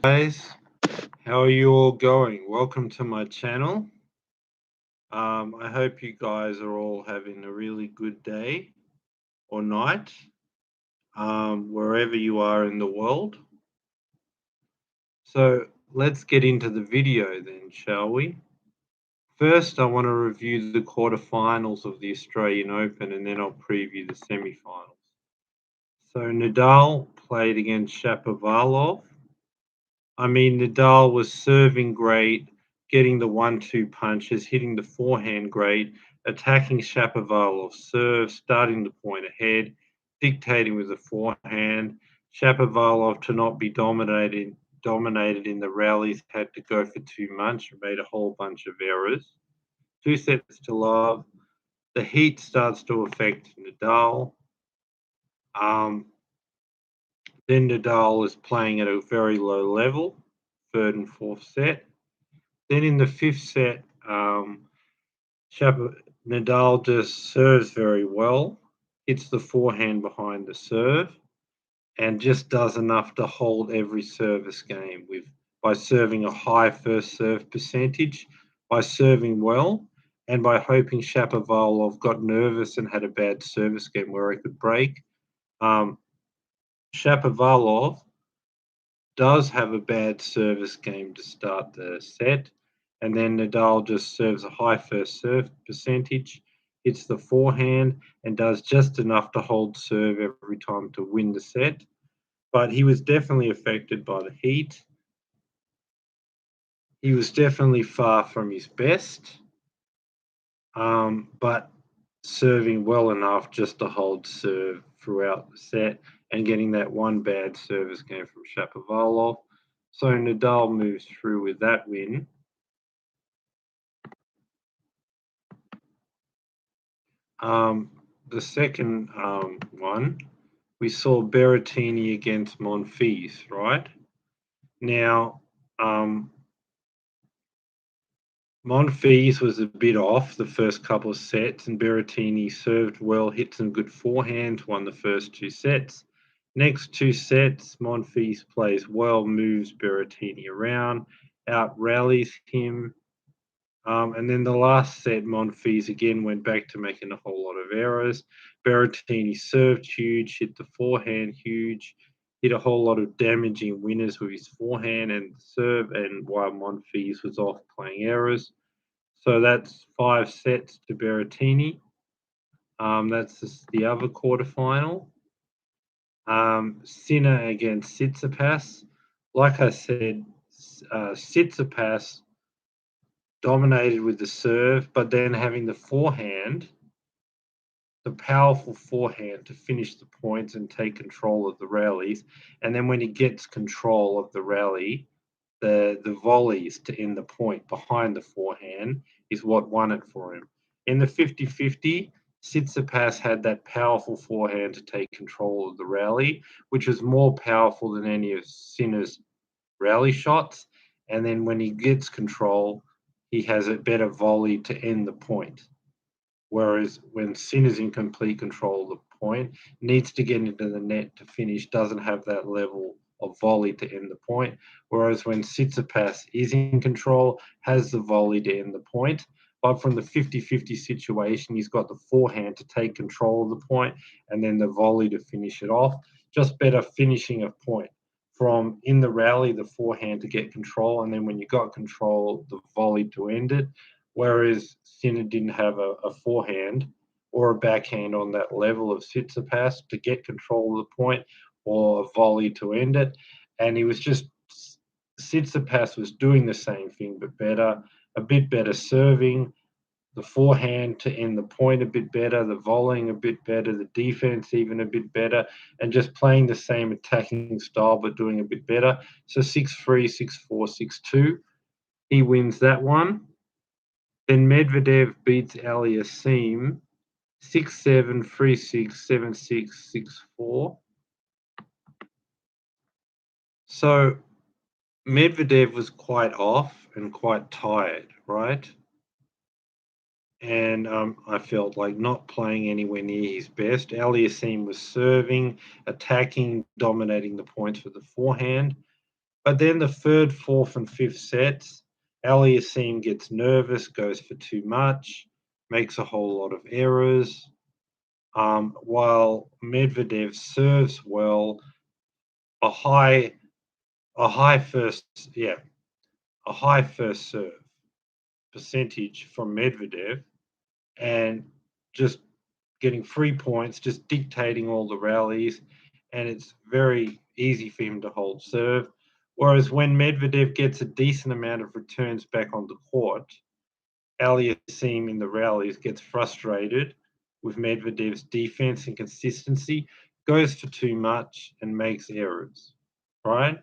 Guys, how are you all going? Welcome to my channel. I hope you guys are all having a really good day or night, wherever you are in the world. So let's get into the video then, shall we? First, I want to review the quarterfinals of the Australian Open and then I'll preview the semi-finals. So Nadal played against Shapovalov. Nadal was serving great, getting the 1-2 punches, hitting the forehand great, attacking Shapovalov's serve, starting the point ahead, dictating with the forehand. Shapovalov, to not be dominated in the rallies, had to go for too much, made a whole bunch of errors. 2-0. The heat starts to affect Nadal. Then Nadal is playing at a very low level, third and fourth set. Then in the fifth set, Nadal just serves very well, hits the forehand behind the serve, and just does enough to hold every service game by serving a high first serve percentage, by serving well, and by hoping Shapovalov got nervous and had a bad service game where he could break. Shapovalov does have a bad service game to start the set, and then Nadal just serves a high first serve percentage, hits the forehand, and does just enough to hold serve every time to win the set. But he was definitely affected by the heat. He was definitely far from his best, but serving well enough just to hold serve throughout the set and getting that one bad service game from Shapovalov. So Nadal moves through with that win. The second one, we saw Berrettini against Monfils, right? Now, Monfils was a bit off the first couple of sets, and Berrettini served well, hit some good forehands, won the first two sets. Next two sets, Monfils plays well, moves Berrettini around, out rallies him. And then the last set, Monfils again went back to making a whole lot of errors. Berrettini served huge, hit the forehand huge, hit a whole lot of damaging winners with his forehand and serve, and while Monfils was off playing errors. So that's 5 sets to Berrettini. That's just the other quarterfinal. Sinner against Tsitsipas. Like I said, Tsitsipas dominated with the serve, but then having the forehand, the powerful forehand to finish the points and take control of the rallies. And then when he gets control of the rally, the volleys to end the point behind the forehand is what won it for him. In the 50-50, Tsitsipas had that powerful forehand to take control of the rally, which was more powerful than any of Sinner's rally shots. And then when he gets control, he has a better volley to end the point. Whereas when Sinner's in complete control of the point, needs to get into the net to finish, doesn't have that level of volley to end the point. Whereas when Tsitsipas is in control, has the volley to end the point. But from the 50-50 situation, he's got the forehand to take control of the point and then the volley to finish it off. Just better finishing of point. From in the rally, the forehand to get control, and then when you got control, the volley to end it. Whereas Sinner didn't have a forehand or a backhand on that level of Tsitsipas to get control of the point or a volley to end it. And he was just, Tsitsipas was doing the same thing, but better, a bit better serving, the forehand to end the point a bit better, the volleying a bit better, the defense even a bit better, and just playing the same attacking style but doing a bit better. So 6-3, 6-4, 6-2. He wins that one. Then Medvedev beats Aliassim 6-7, 3-6, 7-6, 6-4. So Medvedev was quite off and quite tired, right? And I felt like not playing anywhere near his best. Aliassim was serving, attacking, dominating the points with the forehand. But then the third, fourth, and fifth sets, Aliassime gets nervous, goes for too much, makes a whole lot of errors, while Medvedev serves well, a high, a high first, yeah, a high first serve percentage from Medvedev, and just getting 3 points, just dictating all the rallies, and it's very easy for him to hold serve. Whereas when Medvedev gets a decent amount of returns back on the court, Aliassime in the rallies gets frustrated with Medvedev's defense and consistency, goes for too much, and makes errors, right?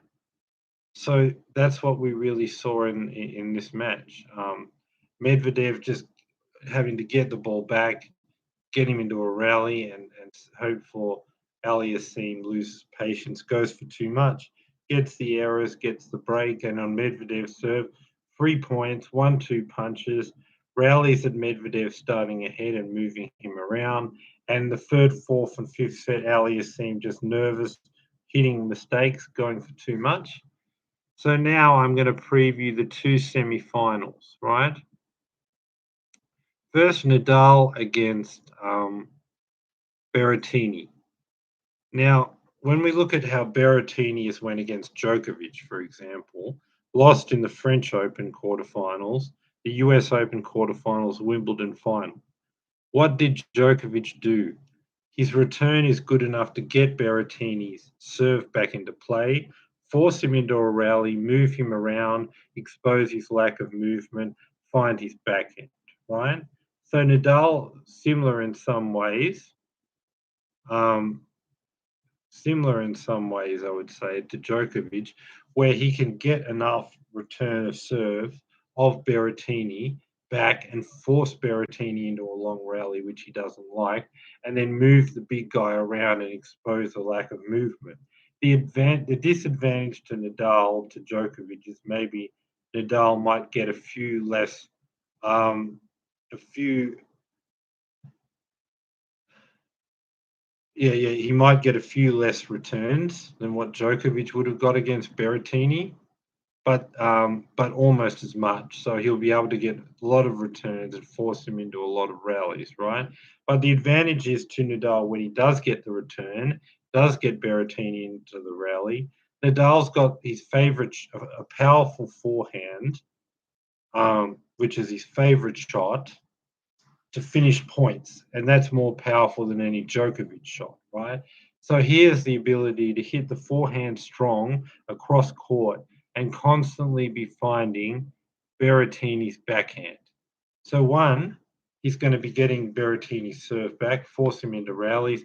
So that's what we really saw in this match. Medvedev just having to get the ball back, get him into a rally, and hope for Aliassime loses patience, goes for too much, gets the errors, gets the break, and on Medvedev's serve, 3 points, 1-2 punches, rallies at Medvedev starting ahead and moving him around. And the third, fourth, and fifth set, Aliassime just nervous, hitting mistakes, going for too much. So now I'm going to preview the two semi-finals, right? First, Nadal against Berrettini. Now, when we look at how Berrettini has went against Djokovic, for example, lost in the French Open quarterfinals, the US Open quarterfinals, Wimbledon final. What did Djokovic do? His return is good enough to get Berrettini's serve back into play, force him into a rally, move him around, expose his lack of movement, find his backhand, right? So Nadal, similar in some ways, um, I would say, to Djokovic, where he can get enough return of serve of Berrettini back and force Berrettini into a long rally, which he doesn't like, and then move the big guy around and expose the lack of movement. The disadvantage to Nadal to Djokovic is maybe Nadal might get a few less, a few yeah, he might get a few less returns than what Djokovic would have got against Berrettini, but almost as much. So he'll be able to get a lot of returns and force him into a lot of rallies, right? But the advantage is to Nadal when he does get the return, does get Berrettini into the rally. Nadal's got his favorite, a powerful forehand, which is his favorite shot to finish points, and that's more powerful than any Djokovic shot, right? So he has the ability to hit the forehand strong across court and constantly be finding Berrettini's backhand. So one, he's going to be getting Berrettini's serve back, force him into rallies,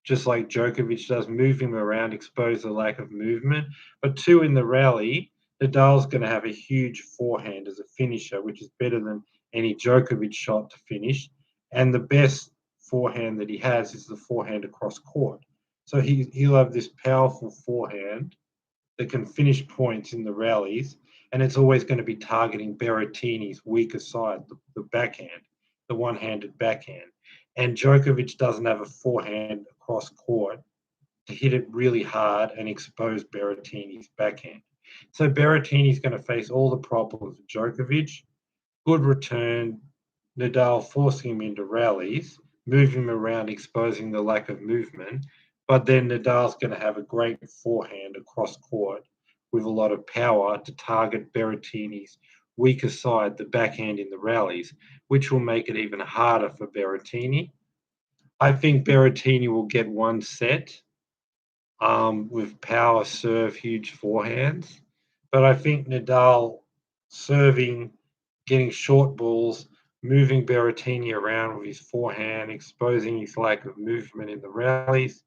just like Djokovic does, move him around, expose the lack of movement. But two, in the rally, Nadal's going to have a huge forehand as a finisher, which is better than any Djokovic shot to finish. And the best forehand that he has is the forehand across court. So he'll have this powerful forehand that can finish points in the rallies, and it's always going to be targeting Berrettini's weaker side, the backhand, the one-handed backhand. And Djokovic doesn't have a forehand across court to hit it really hard and expose Berrettini's backhand. So Berrettini's going to face all the problems of Djokovic. Good return, Nadal forcing him into rallies, moving him around, exposing the lack of movement. But then Nadal's going to have a great forehand across court with a lot of power to target Berrettini's weaker side, the backhand in the rallies, which will make it even harder for Berrettini. I think Berrettini will get one set with power serve, huge forehands. But I think Nadal serving, getting short balls, moving Berrettini around with his forehand, exposing his lack of movement in the rallies.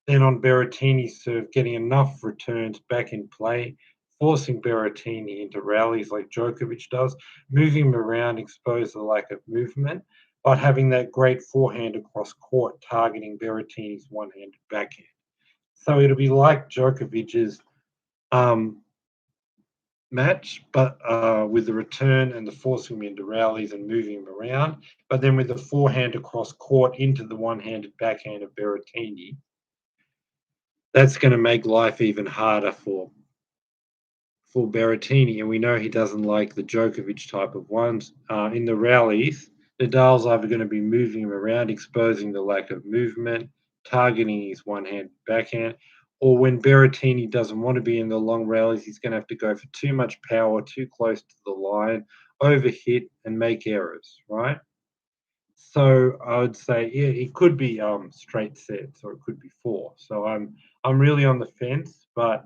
Then on Berrettini's serve, getting enough returns back in play, forcing Berrettini into rallies like Djokovic does, moving him around, expose the lack of movement, but having that great forehand across court, targeting Berrettini's one-handed backhand. So it'll be like Djokovic's um, match, but with the return and the forcing him into rallies and moving him around, but then with the forehand across court into the one-handed backhand of Berrettini. That's going to make life even harder for for Berrettini, and we know he doesn't like the Djokovic type of ones. In the rallies, Nadal's either going to be moving him around, exposing the lack of movement, targeting his one-hand backhand, or when Berrettini doesn't want to be in the long rallies, he's going to have to go for too much power, too close to the line, overhit, and make errors, right? So I would say, yeah, it could be straight sets or it could be four. So I'm really on the fence, but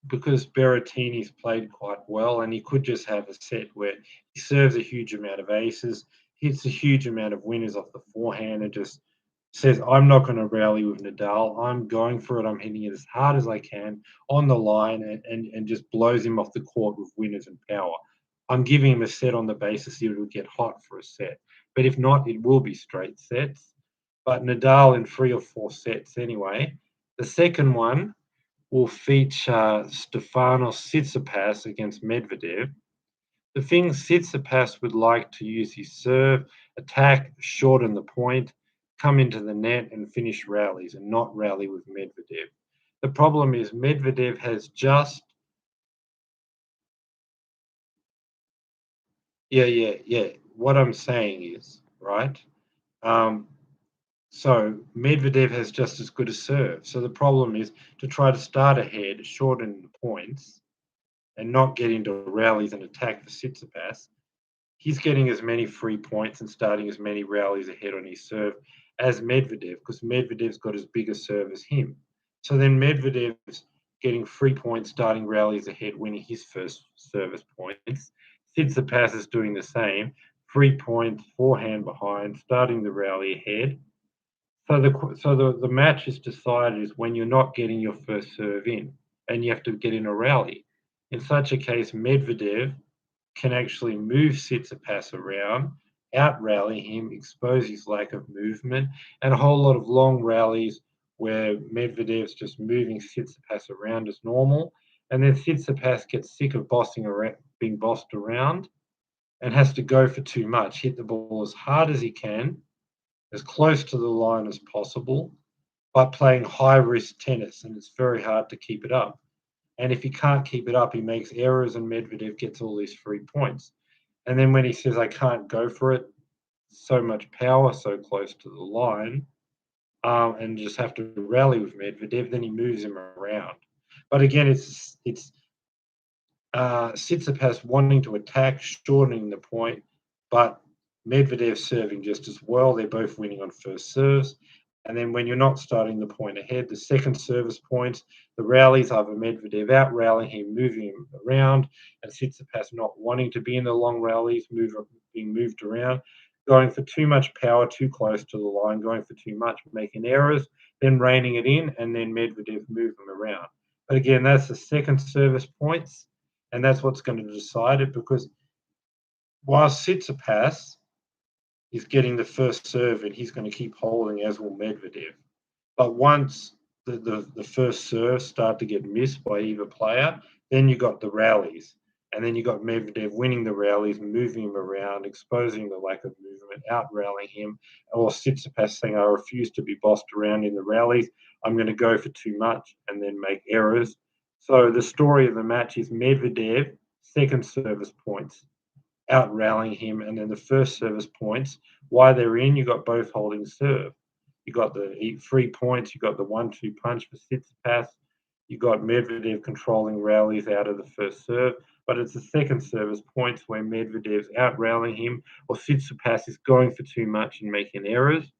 because Berrettini's played quite well, and he could just have a set where he serves a huge amount of aces, hits a huge amount of winners off the forehand, and just says, I'm not going to rally with Nadal. I'm going for it. I'm hitting it as hard as I can on the line and just blows him off the court with winners and power. I'm giving him a set on the basis he will get hot for a set. But if not, it will be straight sets. But Nadal in 3 or 4 sets anyway. The second one will feature Stefanos Tsitsipas against Medvedev. The thing Tsitsipas would like to use his serve, attack, shorten the point, come into the net and finish rallies and not rally with Medvedev. The problem is Medvedev has just yeah. What I'm saying is, right? Um, so Medvedev has just as good a serve. So the problem is to try to start ahead, shorten the points, and not get into rallies and attack for Tsitsipas. He's getting as many free points and starting as many rallies ahead on his serve as Medvedev, because Medvedev's got as big a serve as him. So then Medvedev's getting free points, starting rallies ahead, winning his first service points. Tsitsipas is doing the same, free points, forehand behind, starting the rally ahead. So the match is decided is when you're not getting your first serve in, and you have to get in a rally. In such a case, Medvedev can actually move Tsitsipas around, out rally him, expose his lack of movement, and a whole lot of long rallies where Medvedev's just moving Tsitsipas around as normal, and then Tsitsipas gets sick of being bossed around and has to go for too much, hit the ball as hard as he can, as close to the line as possible, but playing high risk tennis, and it's very hard to keep it up. And if he can't keep it up, he makes errors, and Medvedev gets all these free points. And then when he says, I can't go for it, so much power, so close to the line, and just have to rally with Medvedev, then he moves him around. But again, it's Tsitsipas wanting to attack, shortening the point, but Medvedev serving just as well. They're both winning on first serves. And then when you're not starting the point ahead, the second service points, the rallies, either Medvedev out rallying him, moving him around, and Tsitsipas not wanting to be in the long rallies, being moved around, going for too much power, too close to the line, going for too much, making errors, then reining it in, and then Medvedev move him around. But again, that's the second service points, and that's what's going to decide it, because while Tsitsipas is getting the first serve and he's going to keep holding, as will Medvedev. But once the first serve start to get missed by either player, then you got the rallies. And then you got Medvedev winning the rallies, moving him around, exposing the lack of movement, out rallying him, or Tsitsipas saying, I refuse to be bossed around in the rallies. I'm going to go for too much and then make errors. So the story of the match is Medvedev, second service points, out rallying him, and then the first service points. While they're in, you got both holding serve. You got the 3 points. You got the 1-2 punch for Tsitsipas. You got Medvedev controlling rallies out of the first serve, but it's the second service points where Medvedev's out rallying him, or Tsitsipas is going for too much and making errors.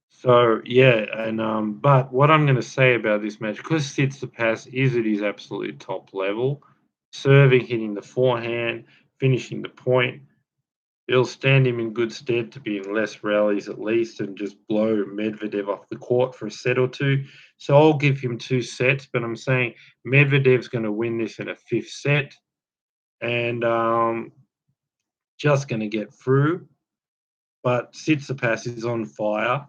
So yeah, and but what I'm going to say about this match, because Tsitsipas is at his absolute top level, serving, hitting the forehand, finishing the point, it'll stand him in good stead to be in less rallies at least, and just blow Medvedev off the court for a set or two. So I'll give him 2 sets, but I'm saying Medvedev's going to win this in a fifth set, and just going to get through. But Tsitsipas is on fire.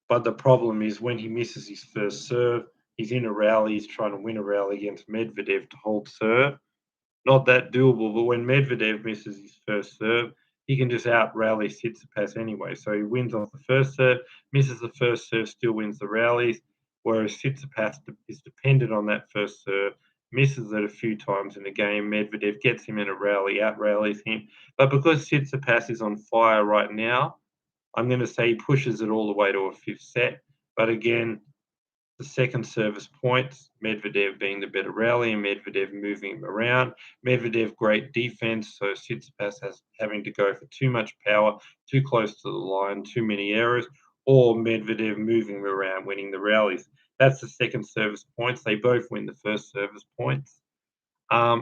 But the problem is when he misses his first serve, he's in a rally, he's trying to win a rally against Medvedev to hold serve. Not that doable, but when Medvedev misses his first serve, he can just out rally Tsitsipas anyway. So he wins off the first serve, misses the first serve, still wins the rallies. Whereas Tsitsipas is dependent on that first serve, misses it a few times in the game. Medvedev gets him in a rally, out rallies him. But because Tsitsipas is on fire right now, I'm going to say he pushes it all the way to a fifth set. But again, the second service points, Medvedev being the better rally and Medvedev moving him around. Medvedev, great defense, so Tsitsipas has having to go for too much power, too close to the line, too many errors, or Medvedev moving him around, winning the rallies. That's the second service points. They both win the first service points.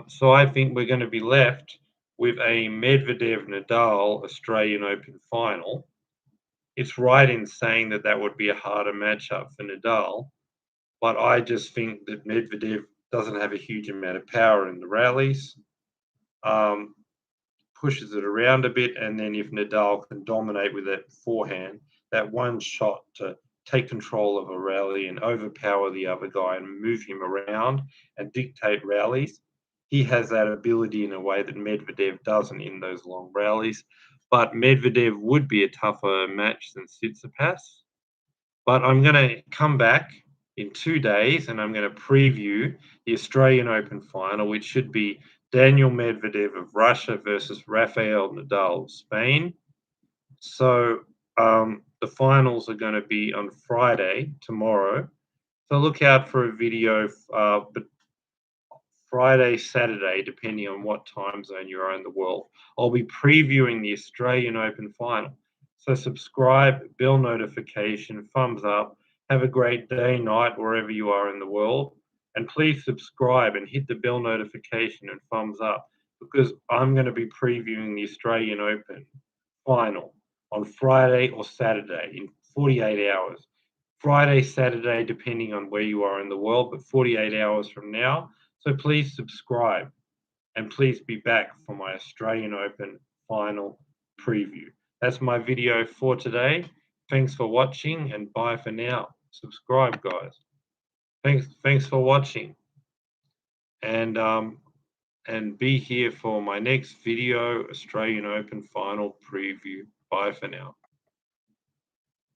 So I think we're going to be left with a Medvedev-Nadal Australian Open final. It's right in saying that that would be a harder matchup for Nadal, but I just think that Medvedev doesn't have a huge amount of power in the rallies, pushes it around a bit, and then if Nadal can dominate with that forehand, that one shot to take control of a rally and overpower the other guy and move him around and dictate rallies, he has that ability in a way that Medvedev doesn't in those long rallies. But Medvedev would be a tougher match than Tsitsipas. But I'm going to come back in 2 days and I'm going to preview the Australian Open final, which should be Daniel Medvedev of Russia versus Rafael Nadal of Spain. So the finals are going to be on Friday, tomorrow. So look out for a video, but Friday, Saturday, depending on what time zone you are in the world. I'll be previewing the Australian Open final. So subscribe, bell notification, thumbs up. Have a great day, night, wherever you are in the world. And please subscribe and hit the bell notification and thumbs up because I'm going to be previewing the Australian Open final on Friday or Saturday in 48 hours. Friday, Saturday, depending on where you are in the world, but 48 hours from now. So please subscribe and please be back for my Australian Open final preview. That's my video for today. Thanks for watching and bye for now. Subscribe, guys. Thanks for watching. And be here for my next video, Australian Open final preview. Bye for now.